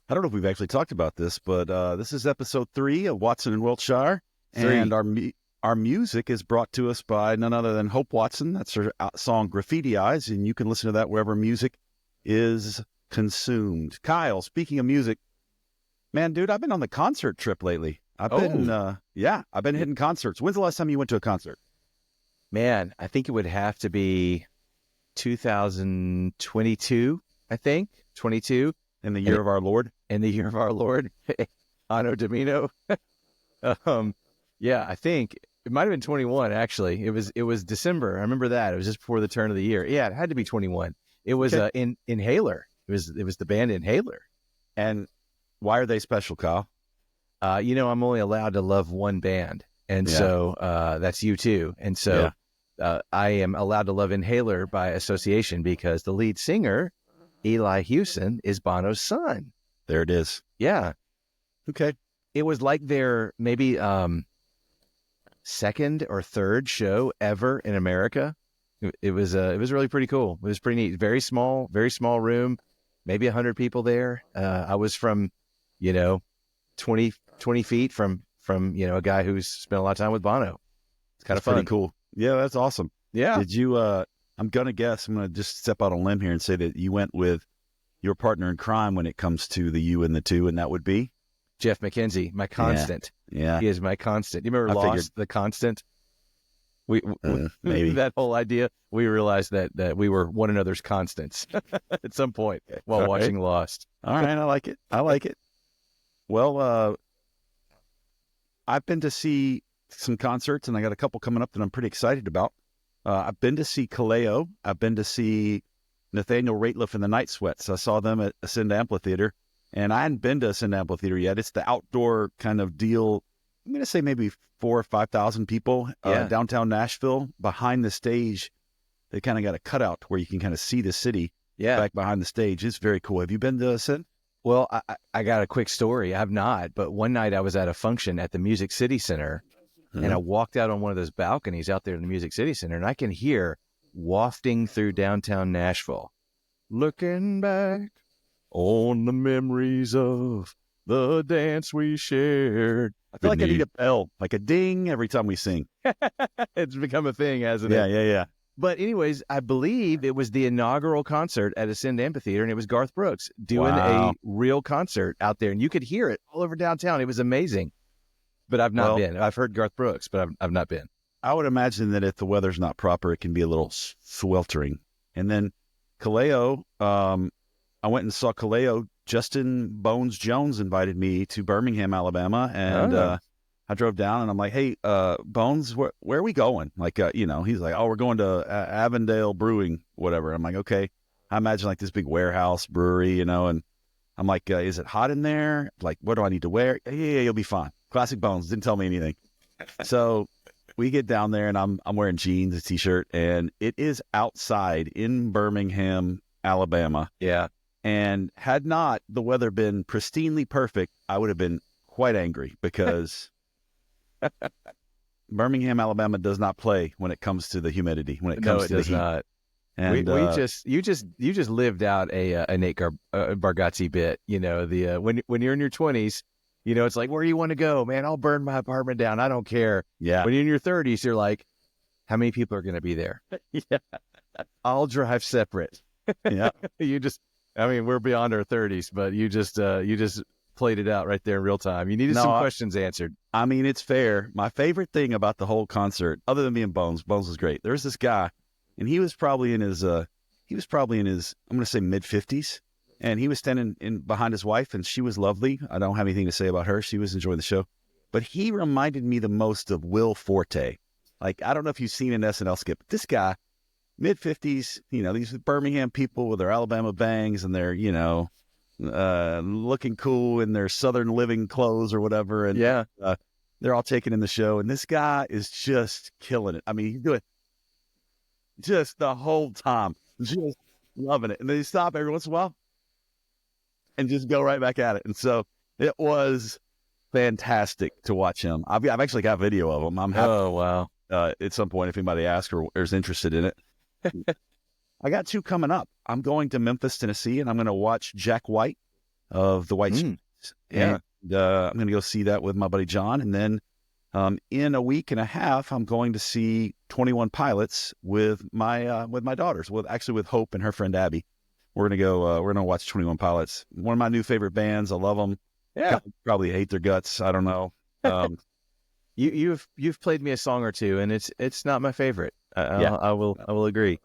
I don't know if we've actually talked about this, but this is episode 3 of Watson&Wiltshire, Three. and our music is brought to us by none other than Hope Watson. That's her song Graffiti Eyes, and you can listen to that wherever music is consumed. Kyle, speaking of music, man, dude, I've been on the concert trip lately. I've been hitting concerts. When's the last time you went to a concert? Man, I think it would have to be 2022, I think. 22. In the year of our Lord? In the year of our Lord. Anno Domino. Yeah, I think it might have been 21, actually. It was December. I remember that. It was just before the turn of the year. Yeah, it had to be 21. It was Inhaler. It was the band Inhaler. And why are they special, Kyle? I'm only allowed to love one band. And so that's U2. And so I am allowed to love Inhaler by association because the lead singer, Eli Hewson, is Bono's son. There it is. Yeah. Okay. It was like their maybe second or third show ever in America. It was really pretty cool. It was pretty neat. Very small room, maybe 100 people there. I was from, 20 feet from a guy who's spent a lot of time with Bono. It's kind of fun. Pretty cool. Yeah, that's awesome. Yeah. Did you, I'm going to just step out on a limb here and say that you went with your partner in crime when it comes to the U and the two, and that would be? Jeff McKenzie, my constant. Yeah. He is my constant. You remember Lost, The Constant? We maybe. That whole idea, we realized that we were one another's constants at some point while watching Lost. All right, I like it. Well, I've been to see some concerts, and I got a couple coming up that I'm pretty excited about. I've been to see Kaleo. I've been to see Nathaniel Rateliff and the Night Sweats. I saw them at Ascend Amphitheater, and I hadn't been to Ascend Amphitheater yet. It's the outdoor kind of deal. I'm going to say maybe 4,000 or 5,000 people downtown Nashville. Behind the stage, they kind of got a cutout where you can kind of see the city back behind the stage. It's very cool. Have you been to Ascend? Well, I got a quick story. I've not, but one night I was at a function at the Music City Center, and I walked out on one of those balconies out there in the Music City Center, and I can hear wafting through downtown Nashville, looking back on the memories of the dance we shared. I feel like I need a bell, like a ding every time we sing. It's become a thing, hasn't it? Yeah. But anyways, I believe it was the inaugural concert at Ascend Amphitheater, and it was Garth Brooks doing a real concert out there, and you could hear it all over downtown. It was amazing. But I've not been. I've heard Garth Brooks, but I've not been. I would imagine that if the weather's not proper, it can be a little sweltering. And then Kaleo, I went and saw Kaleo. Justin Bones Jones invited me to Birmingham, Alabama, and I drove down, and I'm like, "Hey, Bones, where are we going?" Like, he's like, "Oh, we're going to Avondale Brewing, whatever." I'm like, "Okay." I imagine like this big warehouse brewery, and I'm like, "Is it hot in there? Like, what do I need to wear?" Yeah, you'll be fine. Classic Bones didn't tell me anything. So we get down there, and I'm wearing jeans, a t-shirt, and it is outside in Birmingham, Alabama. Yeah. And had not the weather been pristinely perfect, I would have been quite angry because Birmingham, Alabama does not play when it comes to the humidity, when it comes to the heat. No, it does not. And you just lived out a Nate Bargatze bit. When you're in your 20s, it's like, where do you want to go, man? I'll burn my apartment down. I don't care. Yeah. When you're in your 30s, you're like, how many people are going to be there? Yeah. I'll drive separate. Yeah. We're beyond our 30s, but you just played it out right there in real time. You needed some questions answered. I mean, it's fair. My favorite thing about the whole concert, other than being Bones was great. There's this guy, and he was probably in his, I'm going to say mid-50s, and he was standing in behind his wife, and she was lovely. I don't have anything to say about her. She was enjoying the show. But he reminded me the most of Will Forte. Like, I don't know if you've seen an SNL skit, but this guy, mid-50s, these Birmingham people with their Alabama bangs and their, looking cool in their Southern living clothes or whatever. And they're all taking in the show. And this guy is just killing it. I mean, he's doing just the whole time, just loving it. And then he stop every once in a while and just go right back at it. And so it was fantastic to watch him. I've actually got video of him. I'm happy. Oh, wow. At some point, if anybody asks or is interested in it. I got 2 coming up. I'm going to Memphis, Tennessee, and I'm going to watch Jack White of the White Stripes. Yeah. And I'm going to go see that with my buddy John. And then in a week and a half, I'm going to see 21 Pilots with my daughters, with Hope and her friend Abby. We're going to go, we're going to watch 21 Pilots. One of my new favorite bands. I love them. Yeah. Probably hate their guts. I don't know. You've played me a song or two, and it's not my favorite. I will agree.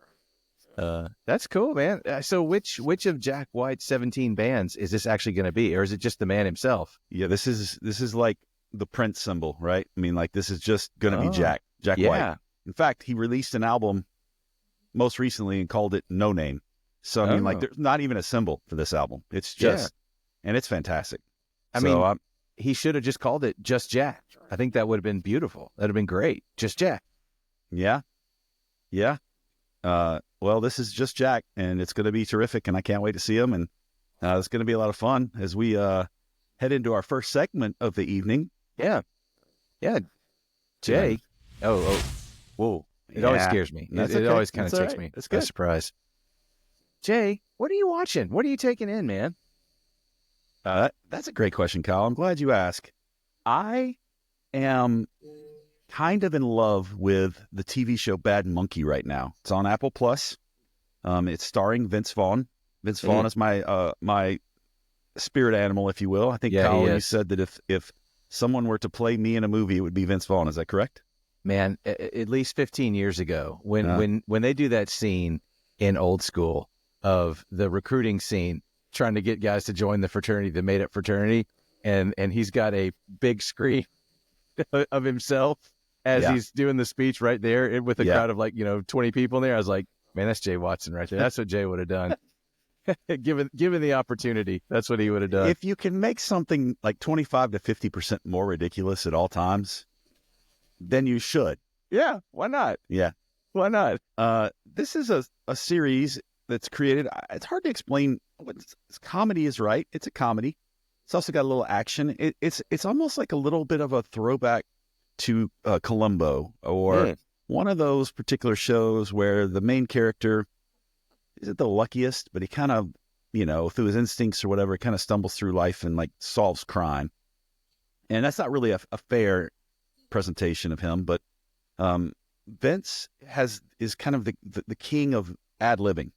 That's cool, man. So which of Jack White's 17 bands is this actually going to be, or is it just the man himself? Yeah, this is like the Prince symbol, right? I mean, like, this is just going to be Jack White. In fact, he released an album most recently and called it No Name. So I mean, like, there's not even a symbol for this album. It's just, and it's fantastic. I mean, he should have just called it Just Jack. I think that would have been beautiful. That'd have been great. Just Jack. Yeah. Yeah. Well, this is Just Jack, and it's going to be terrific, and I can't wait to see him. And it's going to be a lot of fun as we head into our first segment of the evening. Yeah. Yeah. Jay. Oh. Whoa. It always scares me. It always kind of takes me by surprise. Jay, what are you watching? What are you taking in, man? That's a great question, Kyle. I'm glad you asked. I am kind of in love with the TV show Bad Monkey right now. It's on Apple Plus. It's starring Vince Vaughn. Vince Vaughn is my spirit animal, if you will. I think, Kyle, you said that if someone were to play me in a movie, it would be Vince Vaughn. Is that correct? Man, at least 15 years ago, when they do that scene in Old School of the recruiting scene, trying to get guys to join the fraternity, the made-up fraternity, and he's got a big screen of himself as he's doing the speech right there with a crowd of 20 people in there. I was like, man, that's Jay Watson right there. That's what Jay would have done. given the opportunity, that's what he would have done. If you can make something like 25 to 50% more ridiculous at all times, then you should. Yeah, why not? Yeah. Why not? This is a series that's created. It's hard to explain what comedy is, right? It's a comedy. It's also got a little action. It's almost like a little bit of a throwback to Columbo, or one of those particular shows where the main character isn't the luckiest, but he kind of, through his instincts or whatever, kind of stumbles through life and like solves crime. And that's not really a fair presentation of him, but Vince is kind of the king of ad-libbing.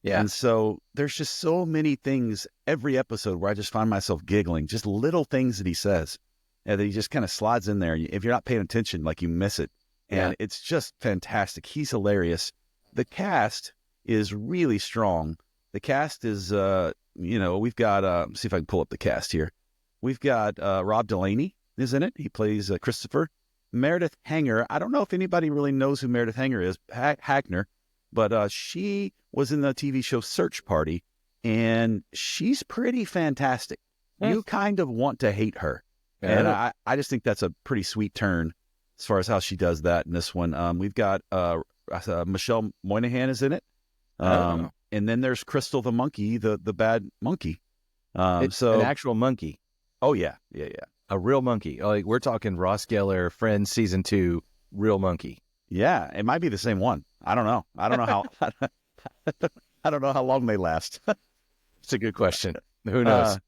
Yeah. And so there's just so many things every episode where I just find myself giggling, just little things that he says, and that he just kind of slides in there. If you're not paying attention, like, you miss it. And it's just fantastic. He's hilarious. The cast is really strong. The cast is, we've got, see if I can pull up the cast here. We've got Rob Delaney is in it. He plays Christopher. Meredith Hanger. I don't know if anybody really knows who Meredith Hanger is. Hagner. But she was in the TV show Search Party, and she's pretty fantastic. You kind of want to hate her. And I just think that's a pretty sweet turn as far as how she does that in this one. We've got Michelle Moynihan is in it. And then there's Crystal the monkey, the bad monkey. It's an actual monkey. Oh, yeah. A real monkey. Like, we're talking Ross Geller, Friends Season 2, real monkey. Yeah, it might be the same one. I don't know. I don't know how. I don't know how long they last. It's a good question. Who knows?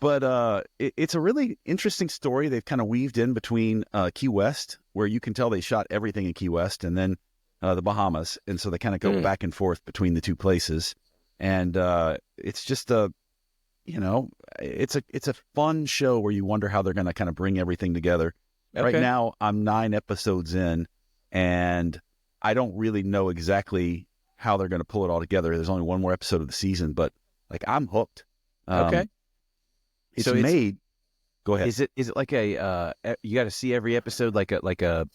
But it's a really interesting story. They've kind of weaved in between Key West, where you can tell they shot everything in Key West, and then the Bahamas, and so they kind of go back and forth between the two places. And it's just it's a fun show where you wonder how they're going to kind of bring everything together. Okay. Right now, I'm 9 episodes in, and I don't really know exactly how they're going to pull it all together. There's only one more episode of the season, but like, I'm hooked. Okay. It's made. Go ahead. Is it like a you got to see every episode like a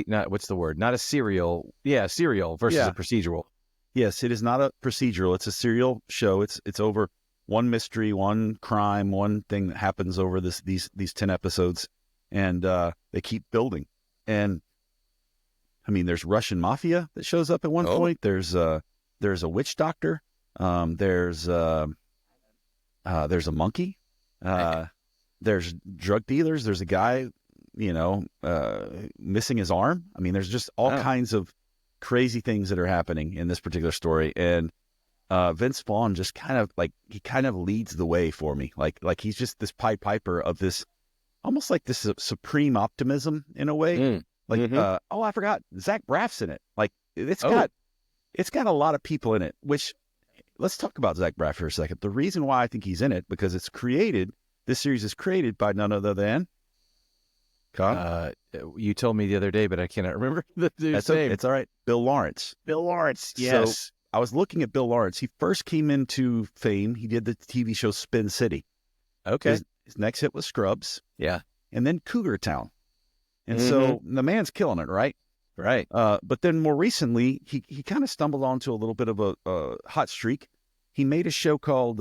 not what's the word? Not a serial. Yeah, serial versus a procedural. Yes, it is not a procedural. It's a serial show. It's over one mystery, one crime, one thing that happens over these 10 episodes, and they keep building. And I mean, there's Russian mafia that shows up at one point. There's a witch doctor. There's a monkey. There's drug dealers. There's a guy, missing his arm. I mean, there's just all kinds of crazy things that are happening in this particular story. And Vince Vaughn just kind of leads the way for me. Like he's just this Pied Piper of this, almost like this supreme optimism in a way. I forgot Zach Braff's in it. Like it's got a lot of people in it, which let's talk about Zach Braff for a second. The reason why I think he's in it, because this series is created by none other than you told me the other day, but I cannot remember the dude's name. It's all right. Bill Lawrence. Bill Lawrence. Yes. So I was looking at Bill Lawrence. He first came into fame. He did the TV show Spin City. Okay. His next hit was Scrubs. Yeah. And then Cougar Town. And so the man's killing it, right? Right. But then more recently, he kind of stumbled onto a little bit of a hot streak. He made a show called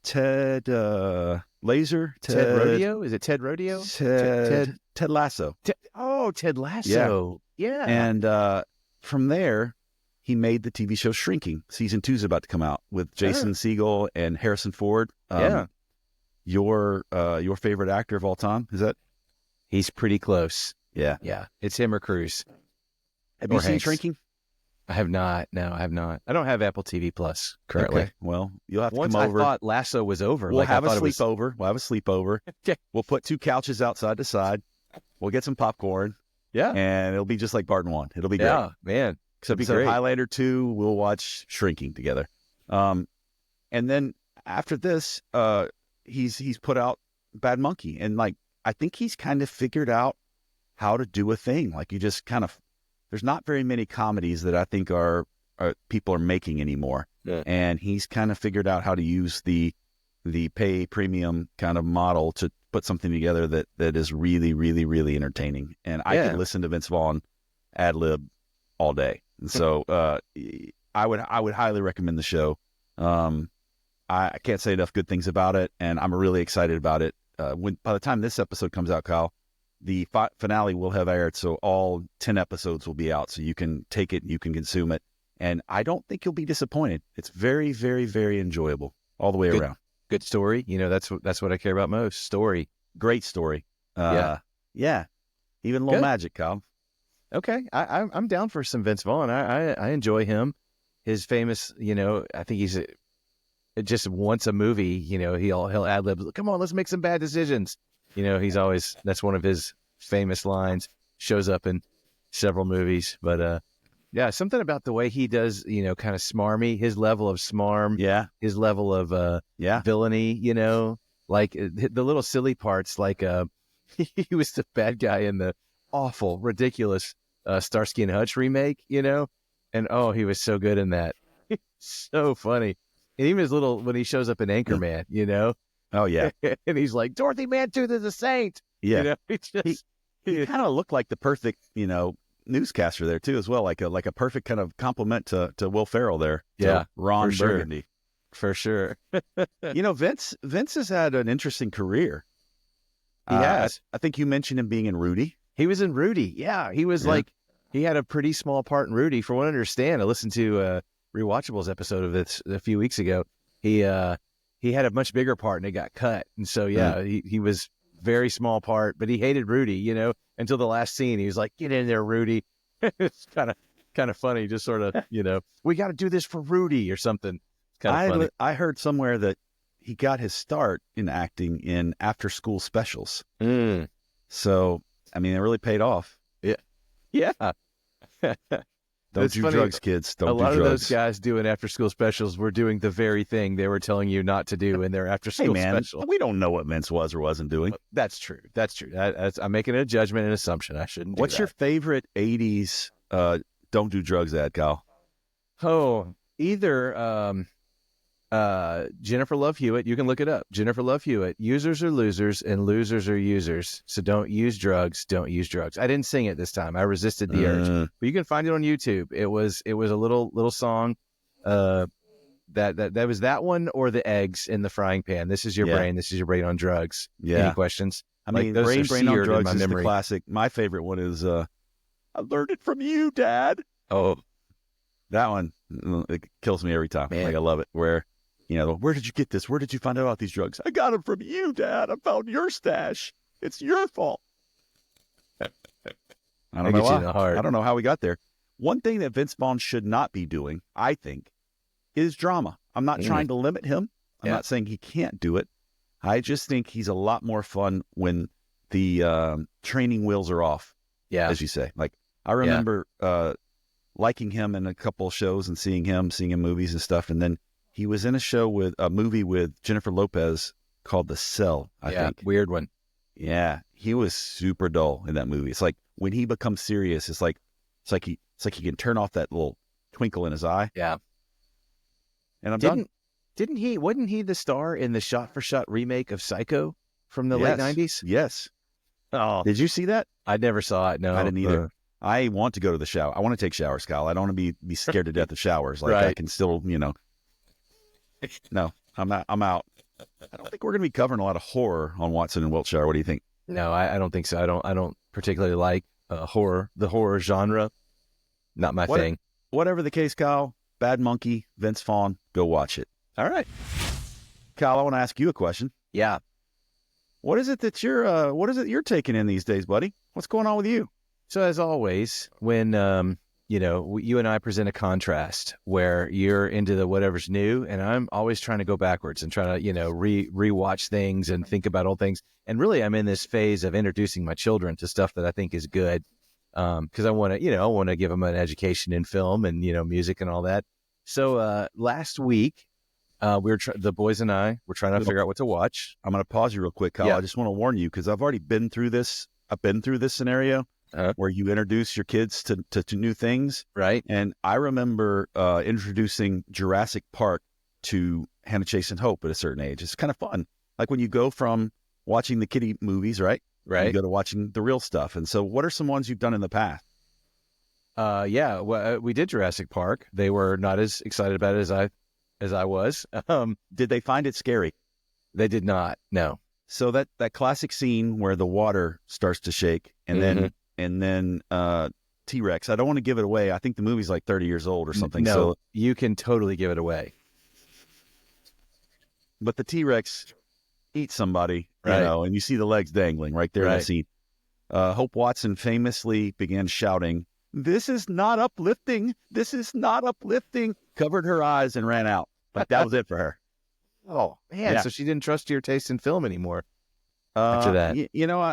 Ted Laser. Ted Rodeo? Is it Ted Rodeo? Ted Lasso. Ted Lasso. Yeah. And from there, he made the TV show Shrinking. Season 2 is about to come out with Jason Segel and Harrison Ford. Your favorite actor of all time, is that? He's pretty close. Yeah. Yeah. It's him or Cruz. Have you seen Shrinking? I have not. No, I have not. I don't have Apple TV Plus currently. Okay. Well, you'll have to Once come over. I thought Lasso was over. We'll have a sleepover. We'll have a sleepover. Okay. We'll put 2 couches outside to side. We'll get some popcorn. Yeah. And it'll be just like Barton 1. It'll be great. Yeah, man. Except be great. Highlander 2, we'll watch Shrinking together. And then after this, he's put out Bad Monkey. And like, I think he's kind of figured out how to do a thing. Like you just kind of, there's not very many comedies that I think are people are making anymore. Yeah. And he's kind of figured out how to use the pay premium kind of model to put something together that is really, really, really entertaining. And I could listen to Vince Vaughn ad lib all day. And so I would highly recommend the show. I can't say enough good things about it, and I'm really excited about it. By the time this episode comes out, Kyle, the finale will have aired, so all 10 episodes will be out, so you can take it and you can consume it. And I don't think you'll be disappointed. It's very, very, very enjoyable all the way around. Good story. You know, that's what I care about most. Story. Great story. Yeah. Even a little magic, Kyle. Okay. I'm down for some Vince Vaughn. I enjoy him. His famous, I think he's just once a movie, he'll ad lib, come on, let's make some bad decisions. He's always, that's one of his famous lines, shows up in several movies. But something about the way he does, kind of smarmy, his level of smarm, his level of villainy, like the little silly parts, like he was the bad guy in the awful, ridiculous Starsky and Hutch remake, and he was so good in that. So funny. And even his little, when he shows up in Anchorman, Oh, yeah. and he's like, Dorothy Mantooth is a saint. Yeah. He kind of looked like the perfect, newscaster there, too, as well. Like a perfect kind of compliment to Will Ferrell there. Yeah. Ron for Burgundy. For sure. Vince has had an interesting career. He has. I think you mentioned him being in Rudy. He was in Rudy. Yeah. He was he had a pretty small part in Rudy. From what I understand, I listened to Rewatchables episode of this a few weeks ago. He had a much bigger part and it got cut. And so, he was very small part, but he hated Rudy, until the last scene. He was like, get in there, Rudy. It's kind of funny. Just sort of, we got to do this for Rudy or something. It's kind of funny. I heard somewhere that he got his start in acting in after school specials. So, I mean, it really paid off. Yeah. Don't do drugs, kids. Don't do drugs. A lot of those guys doing after-school specials were doing the very thing they were telling you not to do in their after-school special. We don't know what Vince was or wasn't doing. That's true. I'm making a judgment and assumption. I shouldn't do What's your favorite 80s don't do drugs ad, Kyle? Oh, either Jennifer Love Hewitt. You can look it up. Jennifer Love Hewitt. Users are losers and losers are users. So don't use drugs. Don't use drugs. I didn't sing it this time. I resisted the urge. But you can find it on YouTube. It was a little song. That was that one or the eggs in the frying pan. This is your brain. This is your brain on drugs. Yeah. Any questions? I mean, those brain on drugs is memory. The classic. My favorite one is I learned it from you, Dad. Oh, that one, it kills me every time. Man. Like I love it. Where where did you get this? Where did you find out about these drugs? I got them from you, Dad. I found your stash. It's your fault. I don't know why. I don't know how we got there. One thing that Vince Vaughn should not be doing, I think, is drama. I'm not trying to limit him. I'm Yeah. not saying he can't do it. I just think he's a lot more fun when the training wheels are off, Yeah. as you say. Like, I remember liking him in a couple of shows and seeing him movies and stuff. And then he was in a movie with Jennifer Lopez called The Cell, I think. Weird one. Yeah, he was super dull in that movie. It's like when he becomes serious, it's like he can turn off that little twinkle in his eye. Yeah. And I'm done. Wasn't he the star in the shot-for-shot remake of Psycho from the late 90s? Yes. Oh, Did you see that? I never saw it. No, I didn't either. I want to go to the shower. I want to take showers, Kyle. I don't want to be scared to death of showers. Like, Right. I can still, No, I'm out. I don't think we're going to be covering a lot of horror on Watson and Wiltshire. What do you think? No, I don't think so. I don't particularly like the horror genre. Not my thing. Whatever the case, Kyle, Bad Monkey, Vince Vaughn, go watch it. All right. Kyle, I want to ask you a question. Yeah. What is it you're taking in these days, buddy? What's going on with you? So as always, when you and I present a contrast where you're into the whatever's new, and I'm always trying to go backwards and trying to rewatch things and think about old things. And really, I'm in this phase of introducing my children to stuff that I think is good, because I want to give them an education in film and music and all that. So last week, the boys and I were trying to figure out what to watch. I'm going to pause you real quick, Kyle. Yeah. I just want to warn you because I've already been through this. I've been through this scenario where you introduce your kids to new things. Right. And I remember introducing Jurassic Park to Hannah Chase and Hope at a certain age. It's kind of fun. Like when you go from watching the kiddie movies, right? Right. You go to watching the real stuff. And so what are some ones you've done in the past? We did Jurassic Park. They were not as excited about it as I was. Did they find it scary? They did not. No. So that classic scene where the water starts to shake and then T-Rex, I don't want to give it away. I think the movie's like 30 years old or something. No, so you can totally give it away. But the T-Rex eats somebody, Right. and you see the legs dangling right there in the Right. scene. Hope Watson famously began shouting, "This is not uplifting. This is not uplifting," covered her eyes and ran out. Like that was it for her. Oh, man. Yeah. So she didn't trust your taste in film anymore after that.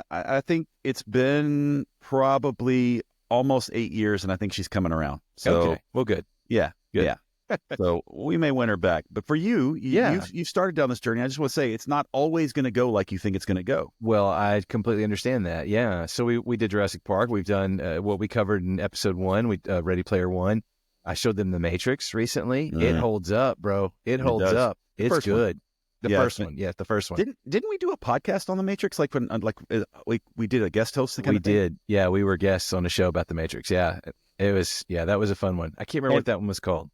I think it's been probably almost 8 years, and I think she's coming around. So, Okay. Well, good. yeah, Good. yeah. So we may win her back. But for you, you've started down this journey. I just want to say it's not always going to go like you think it's going to go. Well, I completely understand that. Yeah. So we did Jurassic Park. We've done what we covered in episode 1, Ready Player One. I showed them The Matrix recently. It holds up, bro. It holds does. up. It's first one. good. The Yeah, first one. Yeah, the first one. Didn't we do a podcast on the Matrix? Like when we did a guest host kind We of thing? did. Yeah, we were guests on a show about The Matrix. Yeah. It was, that was a fun one. I can't remember what that one was called.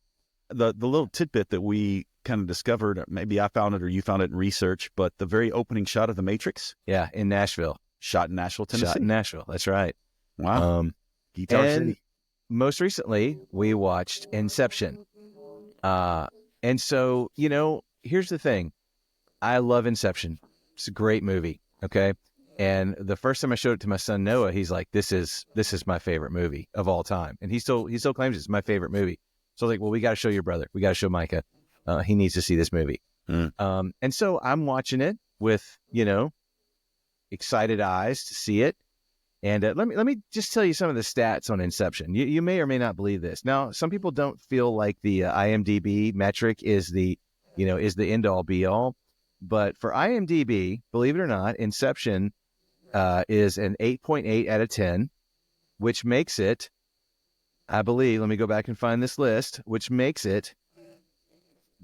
The little tidbit that we kind of discovered, maybe I found it or you found it in research, but the very opening shot of the Matrix, Yeah, in Nashville. shot in Nashville, Tennessee. Shot in Nashville. That's right. Wow. Guitar and City. most recently, we watched Inception. And so, here's the thing. I love Inception. It's a great movie. Okay. And the first time I showed it to my son Noah, he's like, "This is my favorite movie of all time," and he still claims it's my favorite movie. So I was like, "Well, we got to show your brother. We got to show Micah. He needs to see this movie." And so I'm watching it with excited eyes to see it. And let me just tell you some of the stats on Inception. You may or may not believe this. Now, some people don't feel like the IMDb metric is the end all be all, but for IMDb, believe it or not, Inception is an 8.8 out of 10, which makes it, I believe, let me go back and find this list, which makes it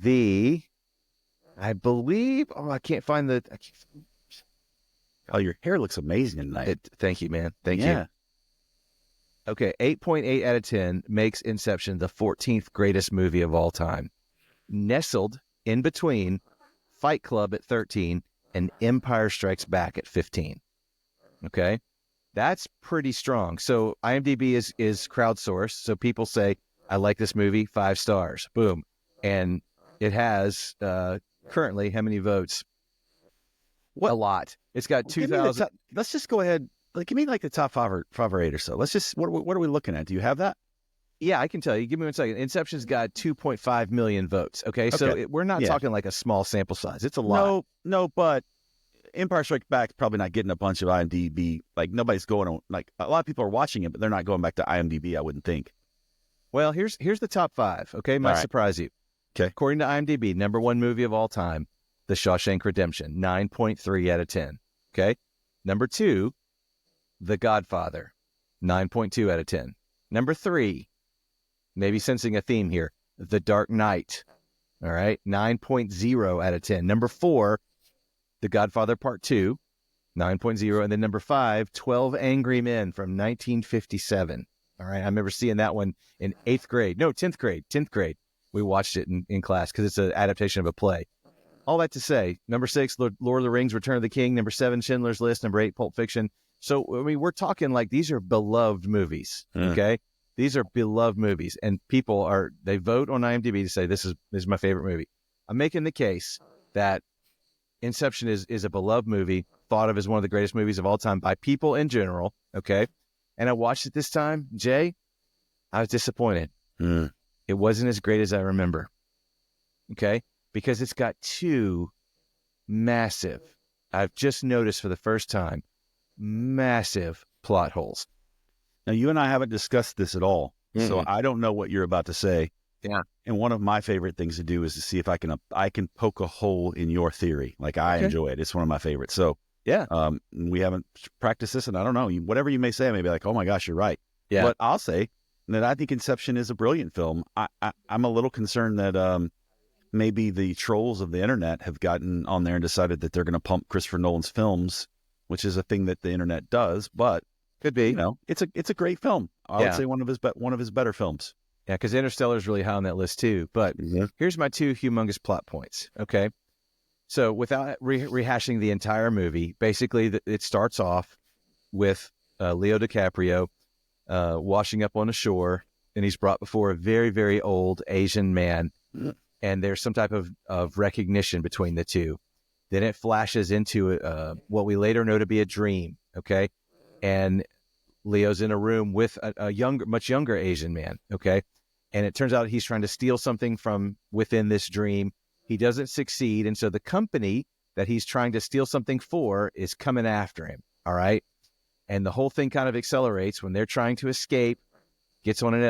I can't find the. Oh, your hair looks amazing tonight. Thank you, man. Thank you. Okay, 8.8 out of 10 makes Inception the 14th greatest movie of all time. Nestled in between Fight Club at 13 and Empire Strikes Back at 15. Okay? That's pretty strong. So IMDb is crowdsourced. So people say, "I like this movie, 5 stars." Boom. And it has currently how many votes? What? A lot. It's got Give me the 2,000. top- Let's just go ahead. Give me like the top five or 8 or so. Let's just. What are we looking at? Do you have that? Yeah, I can tell you. Give me 1 second. Inception's got 2.5 million votes. Okay, so Okay. we're not Yeah. talking like a small sample size. It's a lot. No, but Empire Strikes Back's probably not getting a bunch of IMDb. Like nobody's going on. Like a lot of people are watching it, but they're not going back to IMDb. I wouldn't think. Well, here's the top 5. Okay, might All right. surprise you. Okay. According to IMDb, number 1 movie of all time, The Shawshank Redemption, 9.3 out of 10. Okay. Number 2, The Godfather, 9.2 out of 10. Number 3, maybe sensing a theme here, The Dark Knight. All right, 9.0 out of 10. Number 4, The Godfather Part 2, 9.0. And then number 5, 12 Angry Men from 1957. All right, I remember seeing that one in 8th grade. No, 10th grade. 10th grade. We watched it in class because it's an adaptation of a play. All that to say, number 6, Lord of the Rings, Return of the King. Number 7, Schindler's List. Number 8, Pulp Fiction. So, I mean, we're talking like these are beloved movies, okay? These are beloved movies, and people they vote on IMDb to say, this is my favorite movie. I'm making the case that Inception is a beloved movie, thought of as one of the greatest movies of all time by people in general, okay? And I watched it this time, Jay, I was disappointed. It wasn't as great as I remember, okay? Because it's got 2 massive, I've just noticed for the first time, massive plot holes. Now, you and I haven't discussed this at all, so I don't know what you're about to say. Yeah. And one of my favorite things to do is to see if I can poke a hole in your theory. Like I enjoy it. It's one of my favorites. So yeah, we haven't practiced this, and I don't know. Whatever you may say, I may be like, oh my gosh, you're right. Yeah. But I'll say that I think Inception is a brilliant film. I'm a little concerned that maybe the trolls of the internet have gotten on there and decided that they're going to pump Christopher Nolan's films, which is a thing that the internet does. But could be. You know, it's a great film. I would say one of his better films. Yeah, because Interstellar is really high on that list too. But here's my 2 humongous plot points. Okay, so without rehashing the entire movie, basically it starts off with Leo DiCaprio washing up on a shore, and he's brought before a very, very old Asian man, and there's some type of recognition between the two. Then it flashes into what we later know to be a dream. Okay, and Leo's in a room with a much younger Asian man, okay? And it turns out he's trying to steal something from within this dream. He doesn't succeed, and so the company that he's trying to steal something for is coming after him, all right? And the whole thing kind of accelerates when they're trying to escape, gets on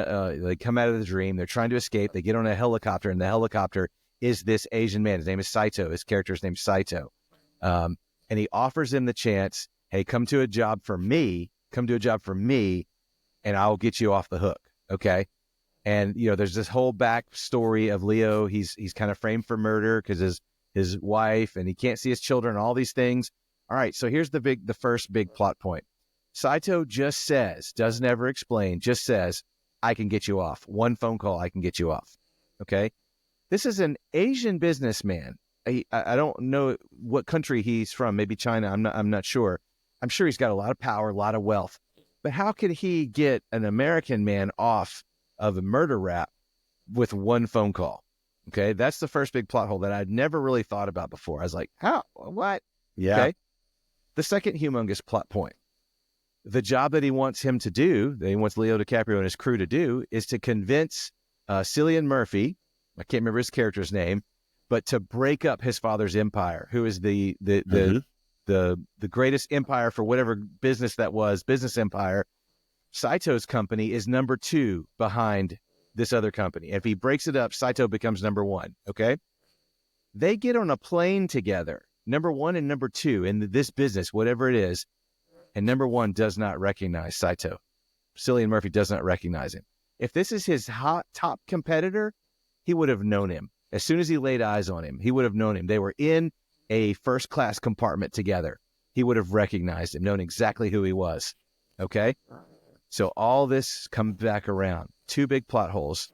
they come out of the dream, they're trying to escape, they get on a helicopter, and the helicopter is this Asian man. His name is Saito. His character's named Saito. And he offers him the chance, hey, come do a job for me, and I'll get you off the hook, okay? And, you know, there's this whole backstory of Leo. He's kind of framed for murder because his wife, and he can't see his children, all these things. All right, so here's the first big plot point. Saito just says, doesn't ever explain, just says, I can get you off. One phone call, I can get you off, okay? This is an Asian businessman. I don't know what country he's from, maybe China, I'm not sure. I'm sure he's got a lot of power, a lot of wealth. But how could he get an American man off of a murder rap with one phone call? Okay, that's the first big plot hole that I'd never really thought about before. I was like, how? What? Yeah. Okay. The second humongous plot point. The job that he wants him to do, that he wants Leo DiCaprio and his crew to do, is to convince Cillian Murphy, I can't remember his character's name, but to break up his father's empire, who is the greatest empire for whatever business that was, business empire. Saito's company is number 2 behind this other company. If he breaks it up, Saito becomes number 1, okay? They get on a plane together, number 1 and number 2 in this business, whatever it is, and number 1 does not recognize Saito. Cillian Murphy does not recognize him. If this is his top competitor, he would have known him. As soon as he laid eyes on him, he would have known him. They were in a first-class compartment together. He would have recognized him, known exactly who he was, okay? So all this comes back around. 2 big plot holes.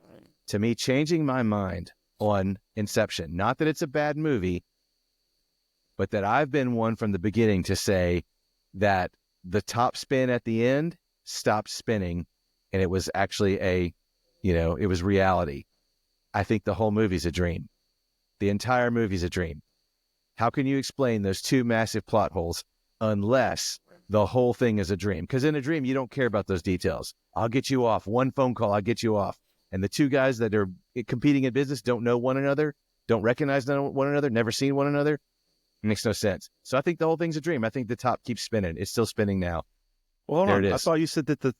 To me, changing my mind on Inception. Not that it's a bad movie, but that I've been one from the beginning to say that the top spin at the end stopped spinning, and it was actually it was reality. I think the whole movie's a dream. The entire movie's a dream. How can you explain those 2 massive plot holes unless the whole thing is a dream. Because in a dream, you don't care about those details. I'll get you off. One phone call, I'll get you off. And the two guys that are competing in business don't know one another, don't recognize one another, never seen one another. It makes no sense. So I think the whole thing's a dream. I think the top keeps spinning. It's still spinning now. Well, hold There on. it I is. thought you said that the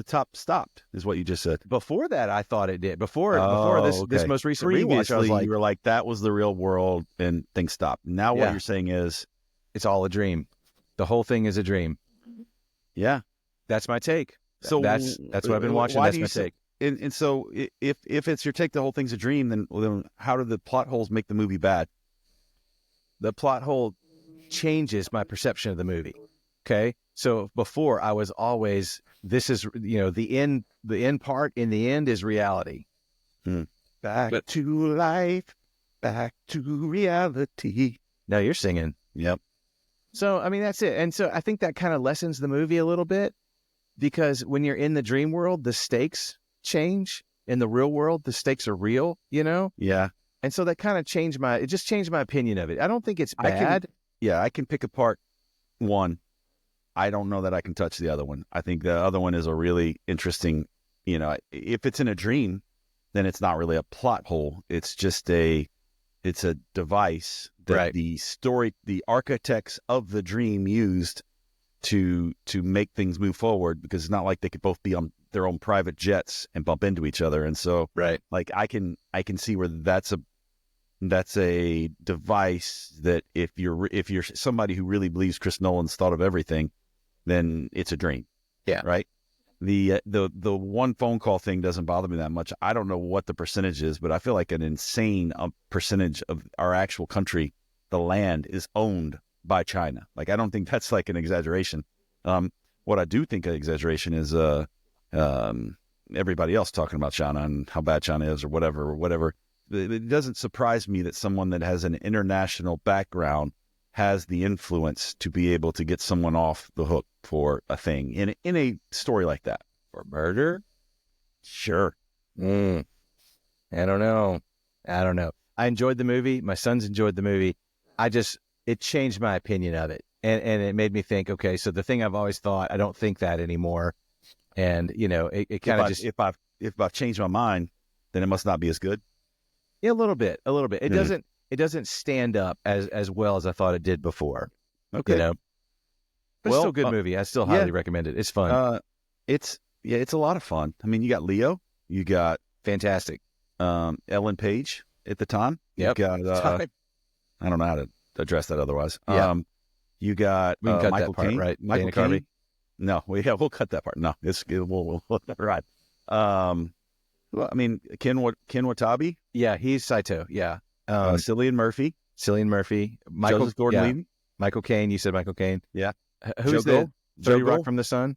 top stopped, is what you just said. Before that, I thought it did. Before this Okay. most recent rewatch, I was Previously, like, you were like, that was the real world and things stopped. Now what Yeah. you're saying is, it's all a dream. The whole thing is a dream. yeah. That's my take. So that's what I've been watching. why That's do my you say- take. And so if it's your take, the whole thing's a dream, then how do the plot holes make the movie bad? The plot hole changes my perception of the movie. Okay. So before I was always, this is, the end part in the end is reality. Back to life, back to reality. Now you're singing. Yep. So, I mean, that's it. And so I think that kind of lessens the movie a little bit, because when you're in the dream world, the stakes change. In the real world, the stakes are real, Yeah. And so that kind of changed my opinion of it. I don't think it's bad. I can pick apart one. I don't know that I can touch the other one. I think the other one is a really interesting, if it's in a dream, then it's not really a plot hole. It's just it's a device that Right. the architects of the dream used to make things move forward, because it's not like they could both be on their own private jets and bump into each other. And so, Right. like, I can see where that's a device that if you're somebody who really believes Chris Nolan's thought of everything, then it's a dream. Yeah. Right. The one phone call thing doesn't bother me that much. I don't know what the percentage is, but I feel like an insane percentage of our actual country, the land, is owned by China. Like, I don't think that's like an exaggeration. What I do think an exaggeration is everybody else talking about China and how bad China is or whatever. It doesn't surprise me that someone that has an international background has the influence to be able to get someone off the hook for a thing in a story like that. For murder? Sure. I don't know. I enjoyed the movie. My sons enjoyed the movie. It changed my opinion of it. And it made me think, okay, so the thing I've always thought, I don't think that anymore. And, it kind of just... If I've changed my mind, then it must not be as good. Yeah, a little bit. It doesn't stand up as well as I thought it did before. Okay. But it's still a good movie. I still highly recommend it. It's fun. It's a lot of fun. I mean, you got Leo, you got Fantastic. Ellen Page at the time. Yep. You got, I don't know how to address that otherwise. Yeah. You got We can cut Michael that part, Caine, right? Michael Dana Carvey? Caine. No, we'll cut that part. No, we'll right. Well, I mean, Ken Watanabe, Yeah, he's Saito. Yeah. Cillian Murphy, Cillian Murphy, Joseph Gordon-Levitt, Michael Caine. You said Michael Caine. Yeah. Who's Joe the 30 Rock Gold? from the Sun?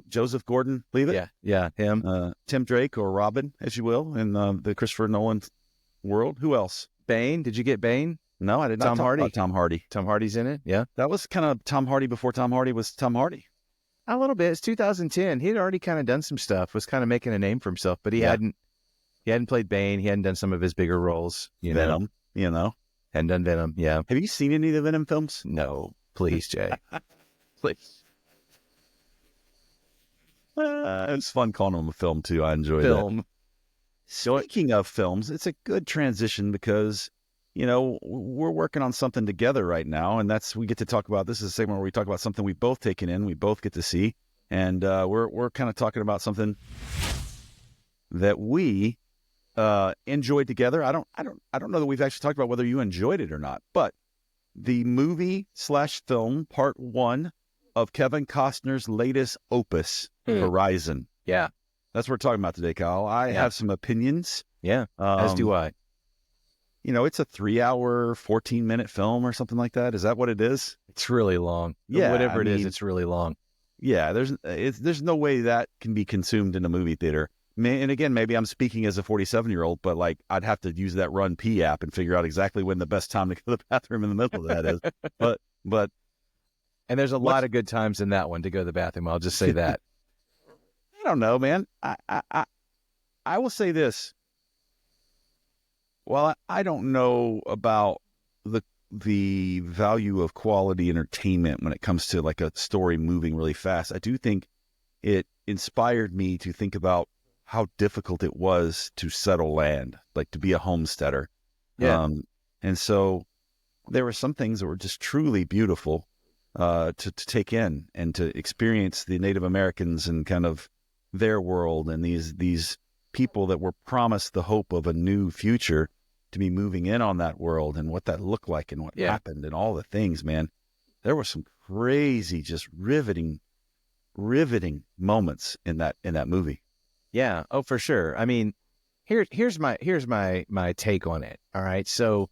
Joseph Gordon-Levitt, Yeah, him. Tim Drake, or Robin, as you will, in the Christopher Nolan world. Who else? Bane. Did you get Bane? No, I did not Tom talk Hardy? about Tom Hardy. Tom Hardy's in it. Yeah. That was kind of Tom Hardy before Tom Hardy was Tom Hardy. A little bit. It's 2010. He had already kind of done some stuff, was kind of making a name for himself, but he Yeah. hadn't played Bane. He hadn't done some of his bigger roles. Venom, Hadn't done Venom. Yeah. Have you seen any of the Venom films? No, please, Jay. Please. It's fun calling them a film too. I enjoy that. Film. Speaking of films, it's a good transition because, we're working on something together right now, and we get to talk about, this is a segment where we talk about something we've both taken in, we both get to see, and we're kind of talking about something that we enjoyed together. I don't know that we've actually talked about whether you enjoyed it or not, but the movie/film part 1 of Kevin Costner's latest opus, Horizon. Yeah. That's what we're talking about today, Kyle. I have some opinions. Yeah. As do I. It's a 3-hour, 14-minute film or something like that. Is that what it is? It's really long. Yeah, Whatever I it is, mean, it's really long. Yeah, there's no way that can be consumed in a movie theater. And again, maybe I'm speaking as a 47-year-old, but like I'd have to use that Run P app and figure out exactly when the best time to go to the bathroom in the middle of that is. But And there's a lot of good times in that one to go to the bathroom. I'll just say that. I don't know, man. I will say this. Well, I don't know about the value of quality entertainment when it comes to like a story moving really fast, I do think it inspired me to think about how difficult it was to settle land, like to be a homesteader. Yeah. And so there were some things that were just truly beautiful to take in and to experience the Native Americans and kind of their world and these people that were promised the hope of a new future to be moving in on that world and what that looked like and what happened and all the things, man. There were some crazy, just riveting moments in that movie. Yeah. Oh, for sure. I mean, here's my take on it. All right. So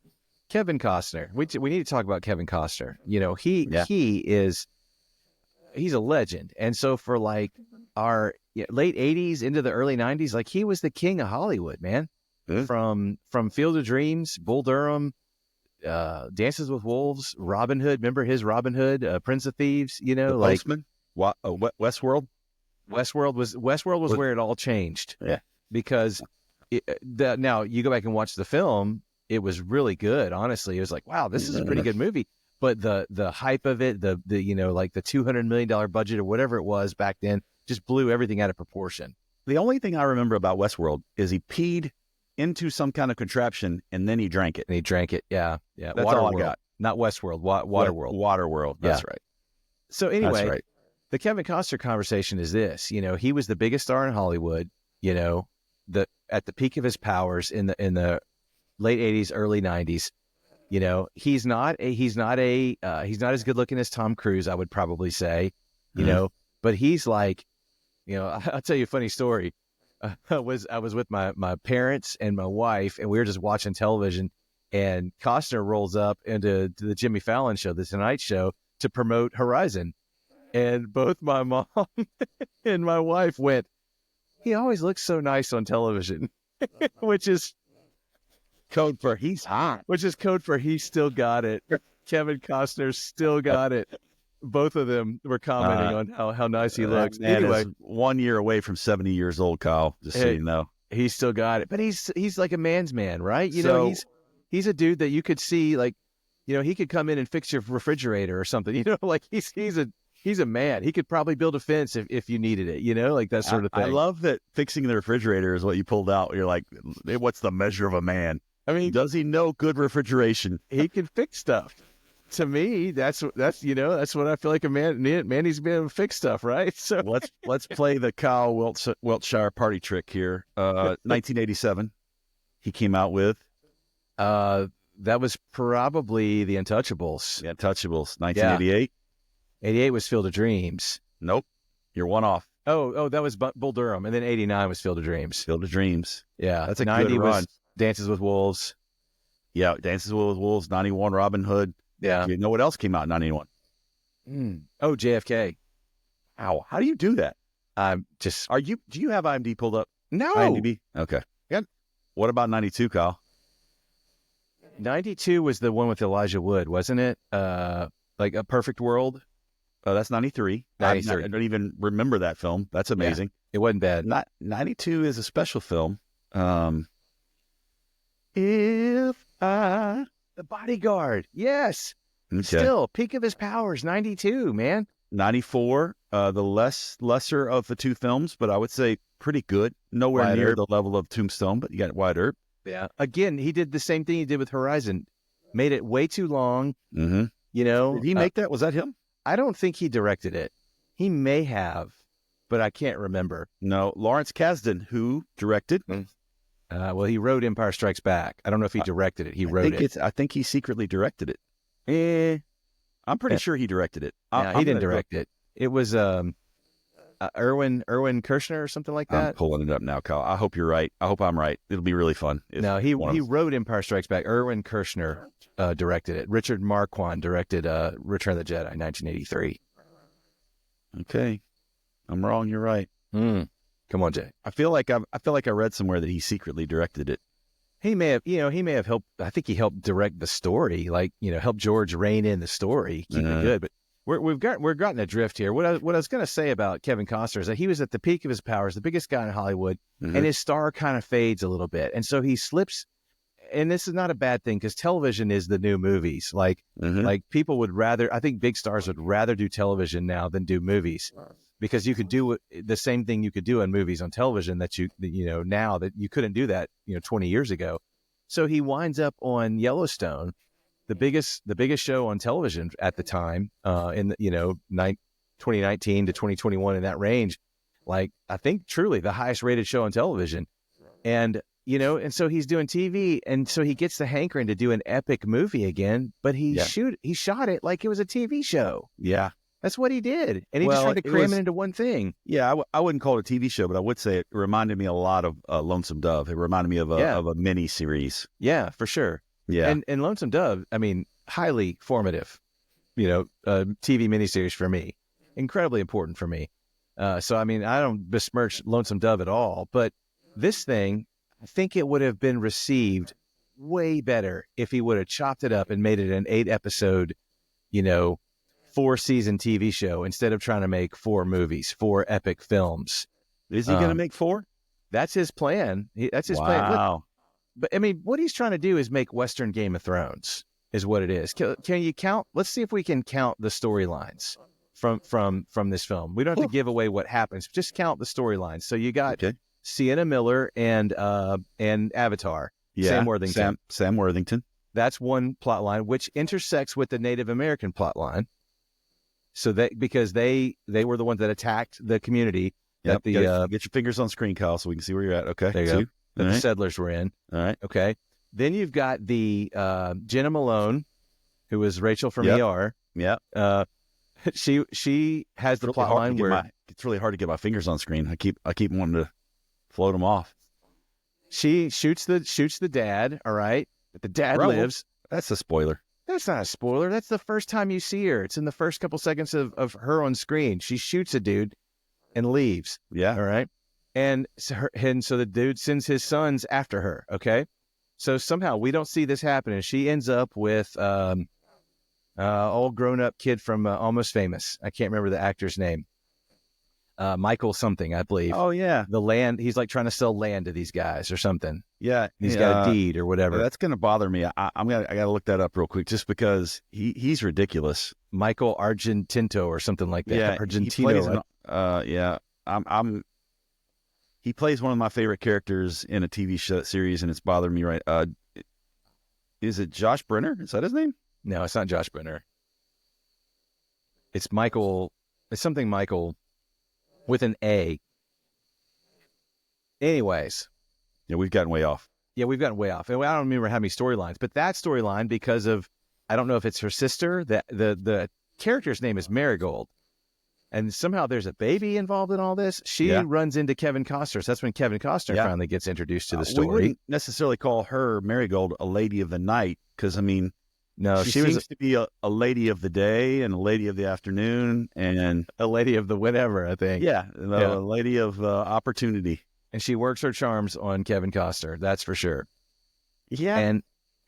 Kevin Costner, we need to talk about Kevin Costner. You know, he's a legend. And so for like our late 80s into the early 90s, like he was the king of Hollywood, man. From Field of Dreams, Bull Durham, Dances with Wolves, Robin Hood. Remember his Robin Hood, Prince of Thieves? You know, The like Postman? Westworld. Westworld was where it all changed. Yeah, because now you go back and watch the film, it was really good. Honestly, it was like, wow, this is a pretty good movie. But the hype of it, the like the $200 million budget or whatever it was back then, just blew everything out of proportion. The only thing I remember about Westworld is he peed into some kind of contraption and then he drank it. And he drank it. Yeah. That's all I got. Not Westworld, Waterworld. Waterworld. That's right. So anyway, That's right. The Kevin Costner conversation is this. You know, he was the biggest star in Hollywood. You know, at the peak of his powers in the late 80s, early 90s. You know, he's not as good looking as Tom Cruise, I would probably say. You know, but he's like, you know, I'll tell you a funny story. I was with my parents and my wife, and we were just watching television, and Costner rolls up into the Jimmy Fallon show, the Tonight Show, to promote Horizon. And both my mom and my wife went, he always looks so nice on television, which is code for he's hot. Which is code for he still got it. Kevin Costner still got it. Both of them were commenting on how nice he looks. Anyway, 1 year away from 70 years old, Kyle. Just so you know, he's still got it. But he's like a man's man, right? You know, he's a dude that you could see, like, you know, he could come in and fix your refrigerator or something. You know, like he's a man. He could probably build a fence if you needed it. You know, like that sort of thing. I love that fixing the refrigerator is what you pulled out. You're like, what's the measure of a man? I mean, does he know good refrigeration? He can fix stuff. To me, that's what I feel like a man needs to be able to fix stuff, right? So let's play the Kyle Wiltshire party trick here. 1987, he came out with. That was probably the Untouchables. The Untouchables. 1988. 88 was Field of Dreams. Nope, you're one off. Oh, that was Bull Durham, and then 89 was Field of Dreams. Field of Dreams. Yeah, that's a 90 good run. Was Dances with Wolves. Yeah, Dances with Wolves. 91, Robin Hood. Yeah. You know what else came out in 91? Oh, JFK. How do you do that? Do you have IMDb pulled up? No. IMDb? Okay. Yeah. What about 92, Kyle? 92 was the one with Elijah Wood, wasn't it? Like A Perfect World? Oh, that's 93. 93. I don't even remember that film. That's amazing. Yeah, it wasn't bad. 92 is a special film. The Bodyguard. Yes. Okay. Still, peak of his powers, 92, man. 94, the lesser of the two films, but I would say pretty good. Nowhere Wyatt near Earp. the level of Tombstone, but you got Wyatt Earp. Yeah. Again, he did the same thing he did with Horizon. Made it way too long. Mm-hmm. You know. Did he make that? Was that him? I don't think he directed it. He may have, but I can't remember. No, Lawrence Kasdan, who directed. Well, he wrote Empire Strikes Back. I don't know if he directed it. He wrote it. I think he secretly directed it. I'm pretty sure he directed it. He didn't direct it. It was Erwin Kershner or something like that. I'm pulling it up now, Kyle. I hope you're right. I hope I'm right. It'll be really fun. No, he wrote Empire Strikes Back. Erwin Kershner directed it. Richard Marquand directed Return of the Jedi, 1983. Okay, I'm wrong. You're right. Come on, Jay. I feel like I read somewhere that he secretly directed it. He may have helped. I think he helped direct the story, like, you know, help George rein in the story, keep it good. But we're gotten adrift here. What I was going to say about Kevin Costner is that he was at the peak of his powers, the biggest guy in Hollywood, and his star kind of fades a little bit, and so he slips. and this is not a bad thing because television is the new movies. Like people would rather, I think big stars would rather do television now than do movies, because you could do the same thing you could do in movies on television that now that you couldn't do that 20 years ago. So he winds up on Yellowstone, the biggest show on television at the time, in the 2019 to 2021, in that range. Like, I think truly the highest rated show on television. And and so he's doing TV, and so he gets the hankering to do an epic movie again, but he shot it like it was a TV show. Yeah. That's what he did. And he just tried to cram it into one thing. Yeah, I wouldn't call it a TV show, but I would say it reminded me a lot of Lonesome Dove. It reminded me of a mini series. Yeah, for sure. Yeah. And Lonesome Dove, I mean, highly formative, TV miniseries for me. Incredibly important for me. So, I mean, I don't besmirch Lonesome Dove at all, but this thing, I think it would have been received way better if he would have chopped it up and made it an 8-episode, 4-season TV show instead of trying to make 4 movies, 4 epic films. Is he going to make 4? That's his plan. That's his plan. Look, but I mean, what he's trying to do is make Western Game of Thrones, is what it is. Can you count? Let's see if we can count the storylines from this film. We don't have to give away what happens. Just count the storylines. So you got Sienna Miller and Avatar. Yeah, Sam Worthington. Sam Worthington. That's one plot line, which intersects with the Native American plot line. So because they were the ones that attacked the community. Yep. Get your fingers on screen, Kyle, so we can see where you're at. Okay. There you go. That the settlers were in. All right. Okay. Then you've got the Jenna Malone, who was Rachel from ER. Yeah. She has the plot line where it's really hard to get my fingers on screen. I keep wanting to float them off. She shoots the dad. All right. But the dad lives. That's a spoiler. That's not a spoiler. That's the first time you see her. It's in the first couple seconds of her on screen. She shoots a dude and leaves. Yeah. All right. And so the dude sends his sons after her. Okay. So somehow we don't see this happen. And she ends up with old grown up kid from Almost Famous. I can't remember the actor's name. Michael something, I believe. Oh, yeah. The land. He's like trying to sell land to these guys or something. Yeah. He's got a deed or whatever. That's going to bother me. I got to look that up real quick just because he's ridiculous. Michael Argentino or something like that. Yeah. Argentino. He plays one of my favorite characters in a TV series, and it's bothering me right. Is it Josh Brenner? Is that his name? No, it's not Josh Brenner. It's Michael. It's something Michael with an A. Anyways. Yeah, we've gotten way off. And I don't remember how many storylines, but that storyline, because of, I don't know if it's her sister, the character's name is Marigold. And somehow there's a baby involved in all this. She runs into Kevin Costner. So that's when Kevin Costner finally gets introduced to the story. We wouldn't necessarily call her Marigold a lady of the night because, I mean, no, she seems to be a lady of the day and a lady of the afternoon and a lady of the whatever, I think. Yeah, a lady of opportunity. And she works her charms on Kevin Costner, that's for sure. Yeah.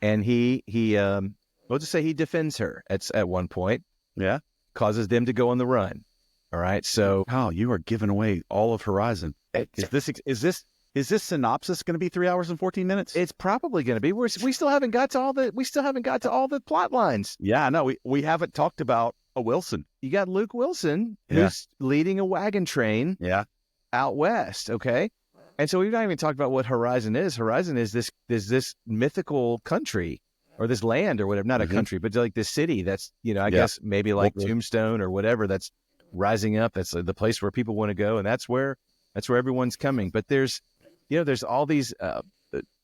And he we'll just say he defends her at one point. Yeah. Causes them to go on the run. All right. So you are giving away all of Horizon. Is this synopsis going to be 3 hours and 14 minutes? It's probably going to be. We still haven't got to all the plot lines. Yeah, no, we haven't talked about a Wilson. You got Luke Wilson who's leading a wagon train out west, okay? And so we've not even talked about what Horizon is. Horizon is this mythical country or this land or whatever, not a country, but like this city that's, I guess maybe like Tombstone or whatever that's rising up. That's the place where people want to go, and that's where everyone's coming. But there's all these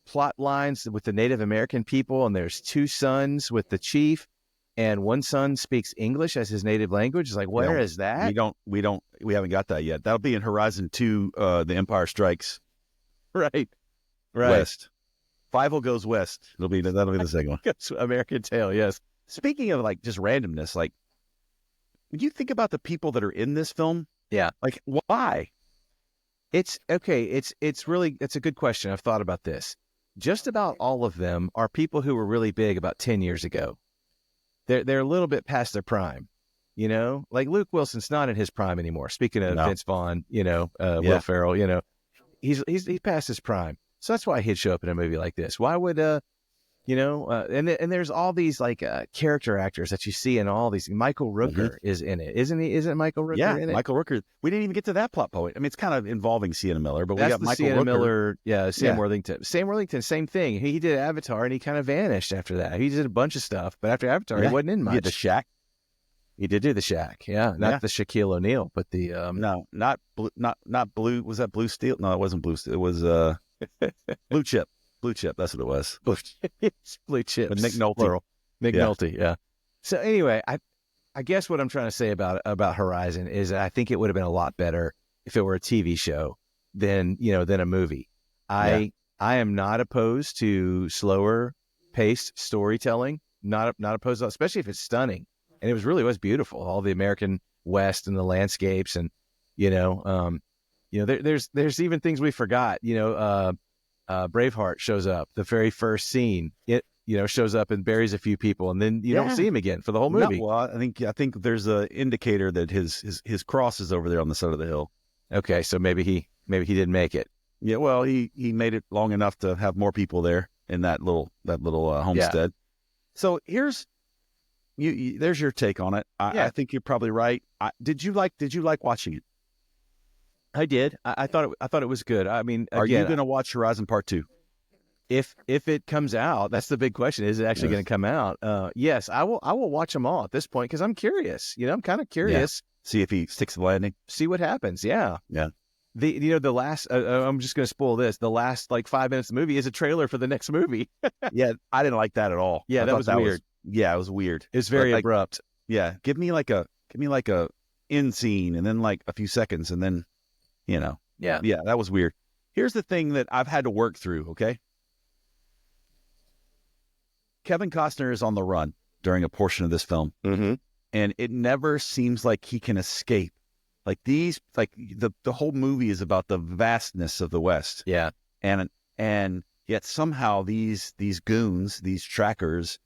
plot lines with the Native American people, and there's 2 sons with the chief, and one son speaks English as his native language. It's like, where is that? We haven't got that yet. That'll be in Horizon 2, The Empire Strikes. Right. West. 5 goes west. That'll be the second one. American Tale, yes. Speaking of like just randomness, like, when you think about the people that are in this film, like, why? It's okay. It's a good question. I've thought about this. Just about all of them are people who were really big about 10 years ago. They're a little bit past their prime, like Luke Wilson's not in his prime anymore. Speaking of Vince Vaughn, Will Ferrell, he's past his prime. So that's why he'd show up in a movie like this. Why would and there's all these like character actors that you see in all these. Michael Rooker is in it, isn't he? Isn't Michael Rooker in it? Michael Rooker. We didn't even get to that plot point. I mean, it's kind of involving Sienna Miller, but That's we got the Michael Sienna Rooker. Miller, Sam Worthington. Sam Worthington, same thing. He did Avatar, and he kind of vanished after that. He did a bunch of stuff, but after Avatar, he wasn't in much. He did The Shack. He did do The Shack, not the Shaquille O'Neal, but the no, not blue. Was that Blue Steel? No, it wasn't Blue Steel. It was Blue Chip. Blue Chip, that's what it was. Blue Chips. With Nick Nolte. Plural. Nick Nolte, yeah. So anyway, I guess what I'm trying to say about Horizon is I think it would have been a lot better if it were a TV show than a movie. I am not opposed to slower paced storytelling. Not opposed to, especially if it's stunning. And it was beautiful. All the American West and the landscapes, and there's even things we forgot. Braveheart shows up, the very first scene. It shows up and buries a few people, and then you don't see him again for the whole movie. No, well, I think there's an indicator that his cross is over there on the side of the hill. Okay, so maybe he didn't make it. Yeah, well, he made it long enough to have more people there in that little homestead. So there's your take on it. I think you're probably right. Did you like watching it? I did. I thought it was good. I mean, are you going to watch Horizon Part 2? If it comes out, that's the big question. Is it actually going to come out? Yes, I will watch them all at this point because I'm curious. I'm kind of curious. Yeah. See if he sticks the landing. See what happens. Yeah. Yeah. The last. I'm just going to spoil this. The last 5 minutes of the movie is a trailer for the next movie. Yeah, I didn't like that at all. Yeah, that was weird. It was weird. It's very abrupt. Yeah, give me like a end scene and then like a few seconds and then. Yeah, that was weird. Here's the thing that I've had to work through, okay? Kevin Costner is on the run during a portion of this film, and it never seems like he can escape. Like the whole movie is about the vastness of the West. Yeah. And yet somehow these goons, these trackers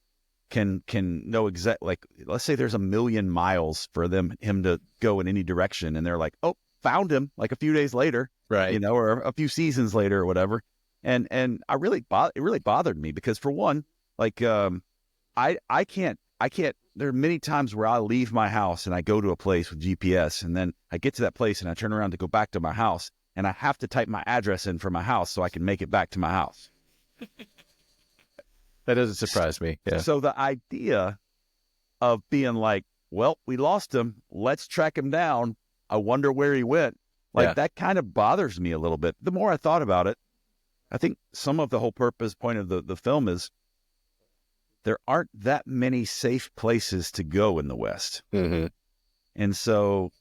can know exactly, like, let's say there's 1 million miles for him to go in any direction, and they're like, oh, found him like a few days later, right? Or a few seasons later or whatever. And it really bothered me because, for one, like I can't. There are many times where I leave my house and I go to a place with GPS, and then I get to that place and I turn around to go back to my house, and I have to type my address in for my house so I can make it back to my house. That doesn't surprise me. Yeah. So the idea of being like, well, we lost him, let's track him down. I wonder where he went. That kind of bothers me a little bit. The more I thought about it, I think some of the whole point of the film is there aren't that many safe places to go in the West. Mm-hmm. And so,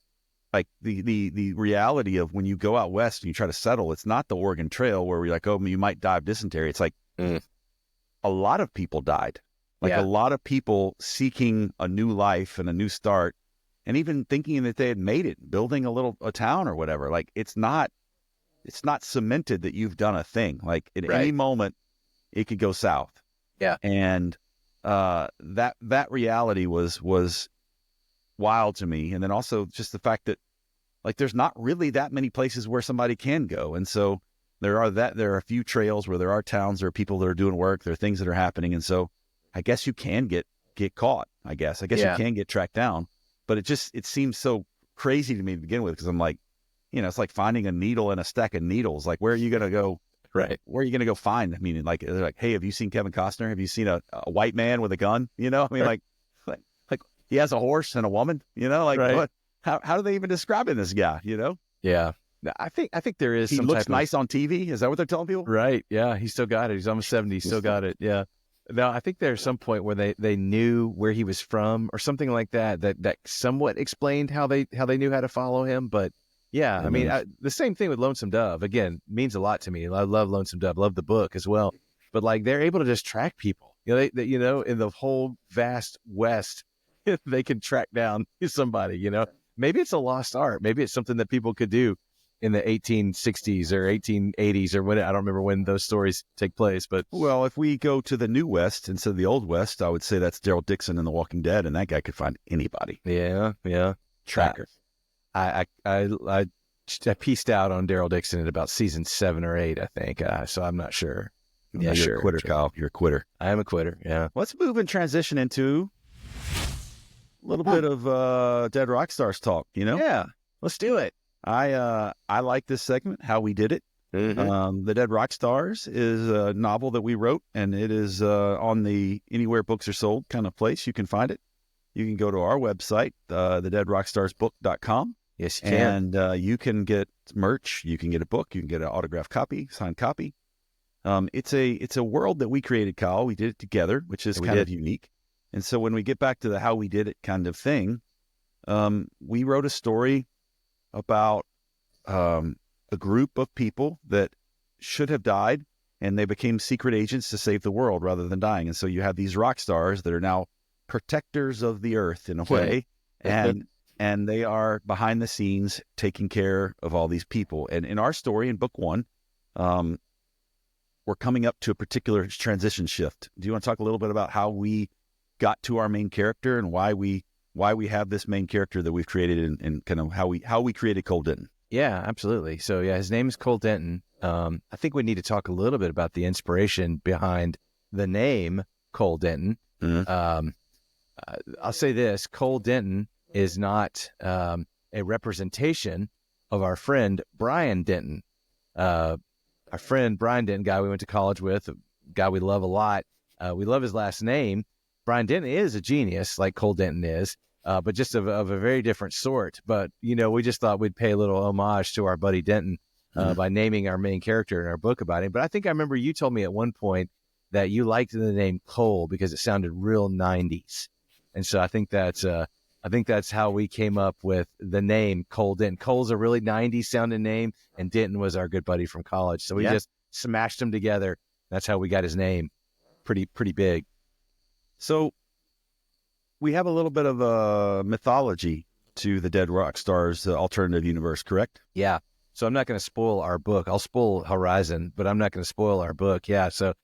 like, the reality of when you go out West and you try to settle, it's not the Oregon Trail where we're like, oh, you might die of dysentery. It's like a lot of people died. A lot of people seeking a new life and a new start. And even thinking that they had made it, building a town or whatever. Like, it's not cemented that you've done a thing. Like, at any moment, it could go south. Yeah. And that reality was wild to me. And then also just the fact that, like, there's not really that many places where somebody can go. And so there are a few trails where there are towns, there are people that are doing work, there are things that are happening. And so I guess you can get caught, I guess. You can get tracked down. But it seems so crazy to me to begin with, because I'm like, it's like finding a needle in a stack of needles. Like, where are you going to go? Right. Where are you going to go find? I mean, like, they're like, hey, have you seen Kevin Costner? Have you seen a white man with a gun? I mean, like he has a horse and a woman, like, right. What? How do they even describe this guy, Yeah. I think there is he some looks type nice on TV. Is that what they're telling people? Right. Yeah. He's still got it. He's almost 70. He's still got it. Yeah. No, I think there's some point where they knew where he was from or something like that somewhat explained how they knew how to follow him. But yeah, I mean, the same thing with Lonesome Dove, again, means a lot to me. I love Lonesome Dove, love the book as well. But like, they're able to just track people, they in the whole vast West, they can track down somebody, maybe it's a lost art. Maybe it's something that people could do in the 1860s or 1880s or when, I don't remember when those stories take place. But well, if we go to the New West instead of the Old West, I would say that's Daryl Dixon in The Walking Dead, and that guy could find anybody. Yeah. Tracker. I pieced out on Daryl Dixon at about season 7 or 8, I think. So I'm not sure. Yeah, you're a quitter, Kyle. You're a quitter. I am a quitter. Yeah. Let's move and transition into a little bit of Dead Rock Stars talk. Yeah. Let's do it. I like this segment, How We Did It. Mm-hmm. The Dead Rock Stars is a novel that we wrote, and it is on the anywhere books are sold kind of place. You can find it. You can go to our website, thedeadrockstarsbook.com. Yes, you can. And you can get merch. You can get a book. You can get an autographed copy, signed copy. It's a world that we created, Kyle. We did it together, which is kind of unique. And so when we get back to the How We Did It kind of thing, we wrote a story about a group of people that should have died, and they became secret agents to save the world rather than dying. And so you have these rock stars that are now protectors of the earth in a way, and they are behind the scenes taking care of all these people. And in our story, in book one, we're coming up to a particular transition shift. Do you want to talk a little bit about how we got to our main character and why we have this main character that we've created, and kind of how we created Cole Denton? Yeah, absolutely. So yeah, his name is Cole Denton. I think we need to talk a little bit about the inspiration behind the name Cole Denton. Mm-hmm. I'll say this: Cole Denton is not a representation of our friend Brian Denton. Our friend Brian Denton, guy we went to college with, a guy we love a lot. We love his last name. Brian Denton is a genius, like Cole Denton is, but just of a very different sort. But, we just thought we'd pay a little homage to our buddy Denton by naming our main character in our book about him. But I think I remember you told me at one point that you liked the name Cole because it sounded real 90s. And so I think that's how we came up with the name Cole Denton. Cole's a really 90s sounding name, and Denton was our good buddy from college. So we just smashed them together. That's how we got his name. Pretty big. So we have a little bit of a mythology to the Dead Rock Stars alternative universe, correct? Yeah. So I'm not going to spoil our book. I'll spoil Horizon, but I'm not going to spoil our book. Yeah. So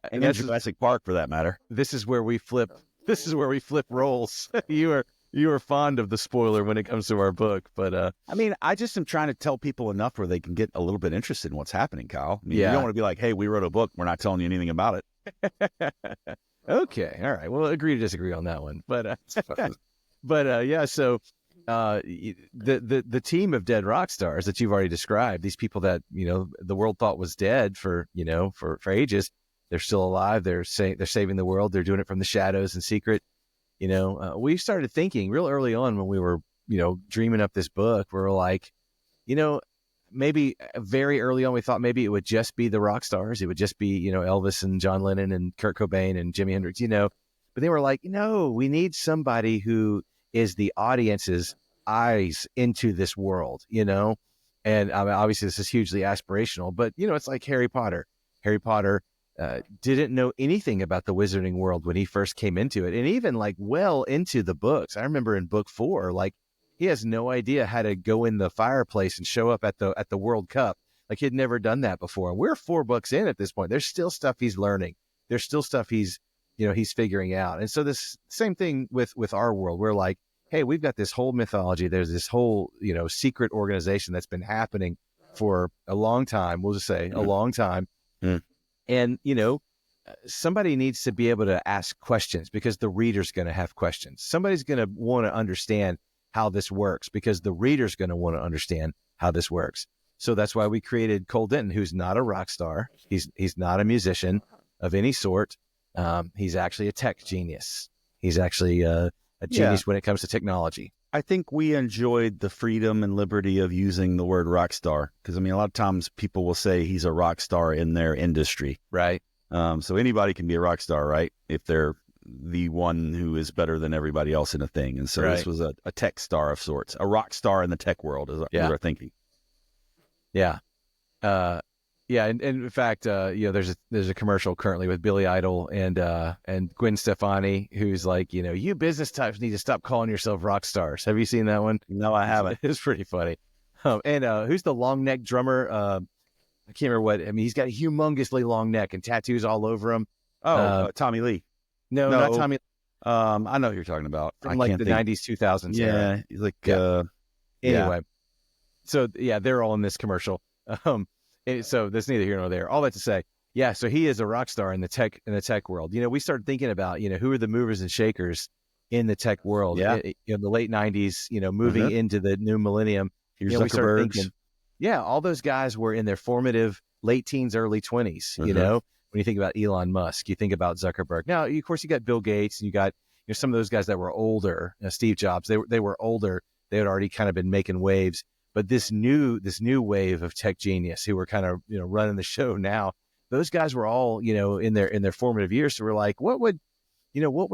and Jurassic Park, for that matter. This is where we flip. This is where we flip roles. You are fond of the spoiler when it comes to our book, but I just am trying to tell people enough where they can get a little bit interested in what's happening, Kyle. You don't want to be like, hey, we wrote a book, we're not telling you anything about it. Okay, all right. Well, agree to disagree on that one, but yeah. So the team of Dead Rock Stars that you've already described, these people that the world thought was dead for ages, they're still alive. They're saving the world. They're doing it from the shadows in secret. We started thinking real early on when we were dreaming up this book. We were like, maybe very early on, we thought maybe it would just be the rock stars. It would just be, Elvis and John Lennon and Kurt Cobain and Jimi Hendrix, but they were like, we need somebody who is the audience's eyes into this world, and obviously this is hugely aspirational, but it's like Harry Potter. Harry Potter didn't know anything about the wizarding world when he first came into it. And even like well into the books, I remember in book 4, like, he has no idea how to go in the fireplace and show up at the World Cup. Like, he'd never done that before. And we're 4 books in at this point. There's still stuff he's learning. There's still stuff he's figuring out. And so this same thing with our world. We're like, hey, we've got this whole mythology. There's this whole, secret organization that's been happening for a long time. We'll just say a long time. Mm. And, somebody needs to be able to ask questions because the reader's going to have questions. Somebody's going to want to understand how this works because the reader's going to want to understand how this works. So that's why we created Cole Denton, who's not a rock star. He's not a musician of any sort. He's actually a tech genius. He's actually a genius when it comes to technology. I think we enjoyed the freedom and liberty of using the word rock star because, a lot of times people will say he's a rock star in their industry. Right. So anybody can be a rock star, right? If they're the one who is better than everybody else in a thing. And so This was a tech star of sorts, a rock star in the tech world is our thinking. Yeah. And in fact, there's a commercial currently with Billy Idol and Gwen Stefani, who's like, you business types need to stop calling yourself rock stars. Have you seen that one? No, I haven't. It's pretty funny. And who's the long neck drummer? I can't remember what. He's got a humongously long neck and tattoos all over him. Tommy Lee. No, not Tommy. I know who you're talking about. From like the 90s, 2000s. Yeah, era. Anyway, so they're all in this commercial. So that's neither here nor there. All that to say, Yeah, so he is a rock star in the tech world. We started thinking about, who are the movers and shakers in the tech world Yeah. in the late 90s, moving Uh-huh. into the new millennium. Here's We started Zuckerberg's. thinking, yeah, all those guys were in their formative late teens, early 20s, Uh-huh. when you think about Elon Musk, you think about Zuckerberg. Now, of course, you got Bill Gates and you got some of those guys that were older, Steve Jobs, they were older. They had already kind of been making waves. But this new wave of tech genius who were kind of, running the show now, those guys were all, in their formative years. So we're like, what would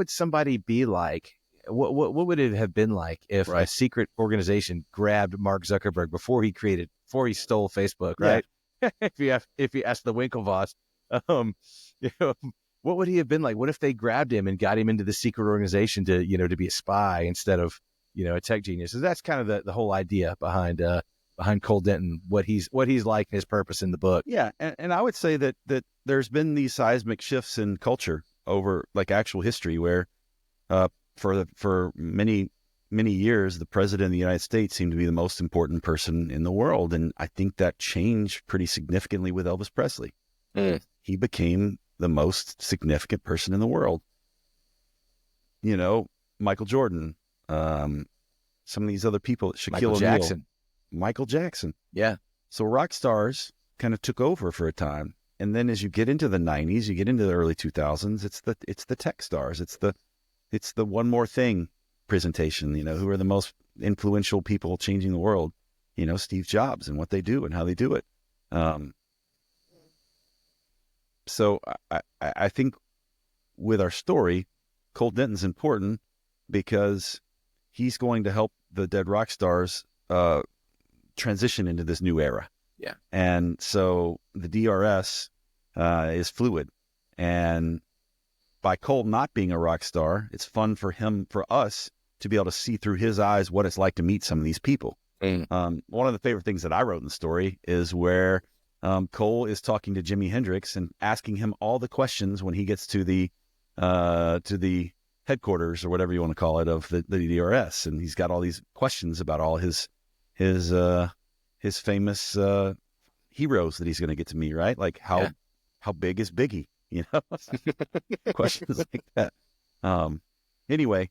somebody be like? What would it have been like if a secret organization grabbed Mark Zuckerberg before he stole Facebook, right? Yeah. if you ask the Winklevoss, what would he have been like? What if they grabbed him and got him into the secret organization to be a spy instead of, a tech genius? So that's kind of the whole idea behind Cole Denton, what he's like, his purpose in the book. Yeah, and I would say that there's been these seismic shifts in culture over like actual history where for many years the president of the United States seemed to be the most important person in the world, and I think that changed pretty significantly with Elvis Presley. He became the most significant person in the world. Michael Jordan, some of these other people, Shaquille O'Neal, Michael Jackson. Yeah. So rock stars kind of took over for a time. And then as you get into the 90s, you get into the early 2000s, it's the tech stars. It's the one more thing presentation, who are the most influential people changing the world, Steve Jobs and what they do and how they do it. So I think with our story, Cole Denton's important because he's going to help the dead rock stars transition into this new era. Yeah. And so the DRS is fluid. And by Cole not being a rock star, it's fun for us to be able to see through his eyes what it's like to meet some of these people. One of the favorite things that I wrote in the story is where Cole is talking to Jimi Hendrix and asking him all the questions when he gets to the headquarters or whatever you want to call it of the DRS. And he's got all these questions about all his famous heroes that he's going to get to meet, right? Like how big is Biggie? Questions like that. Anyway,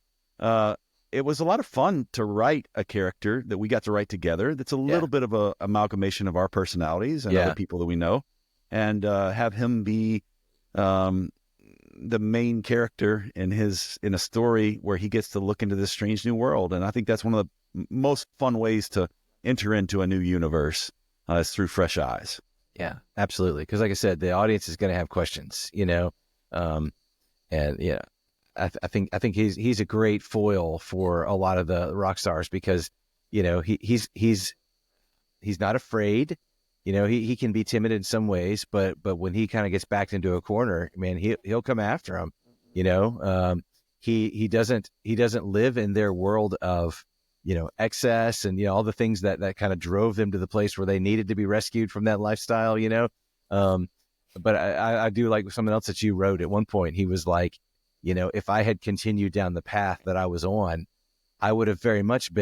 it was a lot of fun to write a character that we got to write together. That's a little bit of a amalgamation of our personalities and other people that we know, and have him be the main character in a story where he gets to look into this strange new world. And I think that's one of the most fun ways to enter into a new universe is through fresh eyes. Yeah, absolutely. Because like I said, the audience is going to have questions, and I think he's a great foil for a lot of the rock stars because, he's not afraid. He can be timid in some ways, but when he kind of gets backed into a corner, man, he'll come after him. He doesn't live in their world of, excess and, all the things that kind of drove them to the place where they needed to be rescued from that lifestyle, but I do like something else that you wrote at one point. He was like, if I had continued down the path that I was on, I could have very much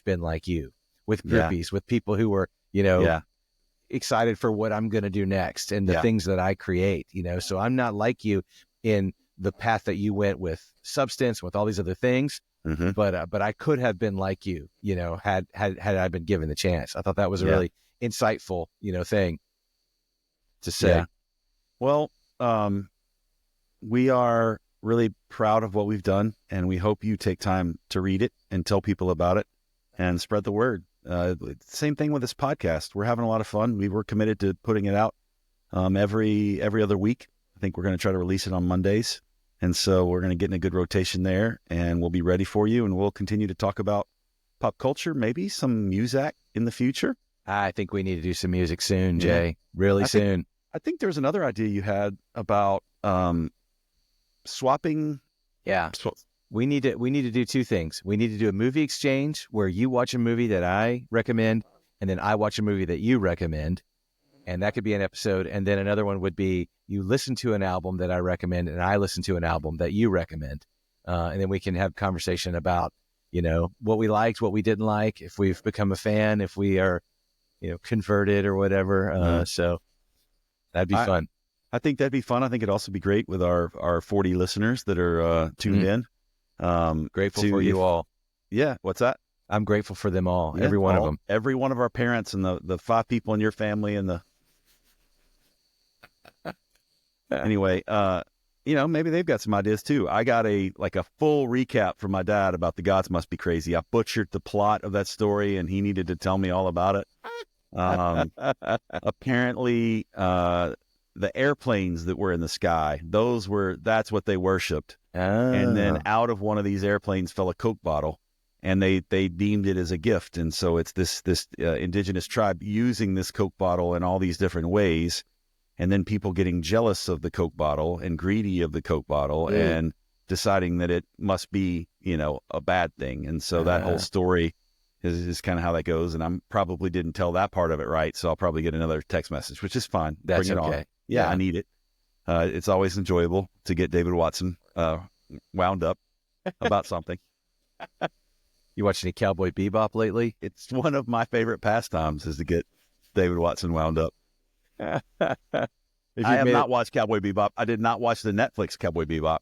been like you with groupies, with people who were, excited for what I'm going to do next and the things that I create, so I'm not like you in the path that you went with substance, with all these other things. Mm-hmm. But I could have been like you, had I been given the chance. I thought that was a really insightful, thing to say. Yeah. Well, we are really proud of what we've done, and we hope you take time to read it and tell people about it and spread the word. Same thing with this podcast. We're having a lot of fun. We were committed to putting it out every other week. I think we're going to try to release it on Mondays. And so we're going to get in a good rotation there, and we'll be ready for you. And we'll continue to talk about pop culture, maybe some music in the future. I think we need to do some music soon, Jay. Really soon. I think there's another idea you had about swapping. Yeah. We need to do two things. We need to do a movie exchange where you watch a movie that I recommend, and then I watch a movie that you recommend. And that could be an episode. And then another one would be you listen to an album that I recommend and I listen to an album that you recommend. And then we can have conversation about, what we liked, what we didn't like, if we've become a fan, if we are, converted or whatever. So That'd be fun. I think that'd be fun. I think it'd also be great with our 40 listeners that are tuned in. Grateful for you all. Yeah. What's that? I'm grateful for them all. Yeah, every one of them. Every one of our parents and the 5 people in your family and the. Anyway, maybe they've got some ideas too. I got a full recap from my dad about The Gods Must Be Crazy. I butchered the plot of that story, and he needed to tell me all about it. Apparently, the airplanes that were in the sky, that's what they worshipped. And then out of one of these airplanes fell a Coke bottle, and they deemed it as a gift. And so it's this indigenous tribe using this Coke bottle in all these different ways. And then people getting jealous of the Coke bottle and greedy of the Coke bottle and deciding that it must be, a bad thing. And so that whole story is kind of how that goes. And I probably didn't tell that part of it right. So I'll probably get another text message, which is fine. That's Bring it okay. on. Yeah, I need it. It's always enjoyable to get David Watson wound up about something. You watch any Cowboy Bebop lately? It's one of my favorite pastimes is to get David Watson wound up. I have not watched Cowboy Bebop. I did not watch the Netflix Cowboy Bebop.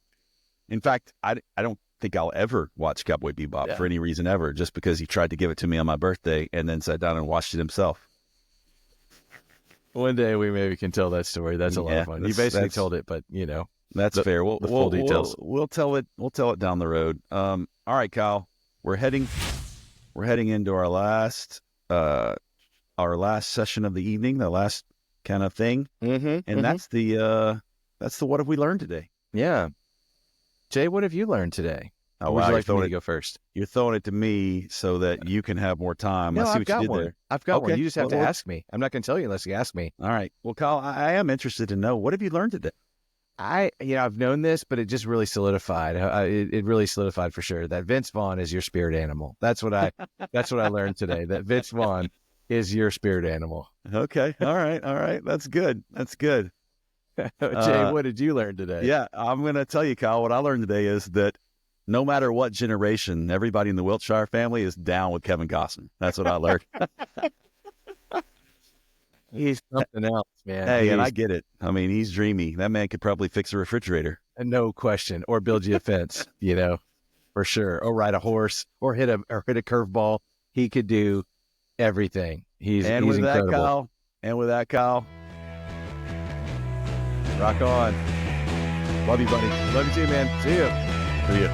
In fact, I don't think I'll ever watch Cowboy Bebop for any reason ever, just because he tried to give it to me on my birthday and then sat down and watched it himself. One day we maybe can tell that story. That's a lot of fun. You basically told it, but that's fair. The full details. We'll tell it. We'll tell it down the road. All right, Kyle. We're heading into our last session of the evening, the last kind of thing, and that's the what have we learned today? Yeah, Jay, what have you learned today? Oh, would you like me to go first? You're throwing it to me so that you can have more time. No, I see I've got what you did one. there. I've got one. You just have to ask me. I'm not going to tell you unless you ask me. All right. Well, Kyle, I am interested to know, what have you learned today? I've known this, but it just really solidified. It really solidified for sure that Vince Vaughn is your spirit animal. That's what I learned today. That Vince Vaughn is your spirit animal. Okay. All right. That's good. Jay, what did you learn today? Yeah, I'm going to tell you, Kyle, what I learned today is that no matter what generation, everybody in the Wiltshire family is down with Kevin Costner. That's what I learned. He's something else, man. Hey, and I get it. I mean, he's dreamy. That man could probably fix a refrigerator. No question. Or build you a fence, for sure. Or ride a horse or hit a curveball. He could do everything. He's incredible. With that, Kyle, rock on. Love you, buddy. Love you too, man. See you.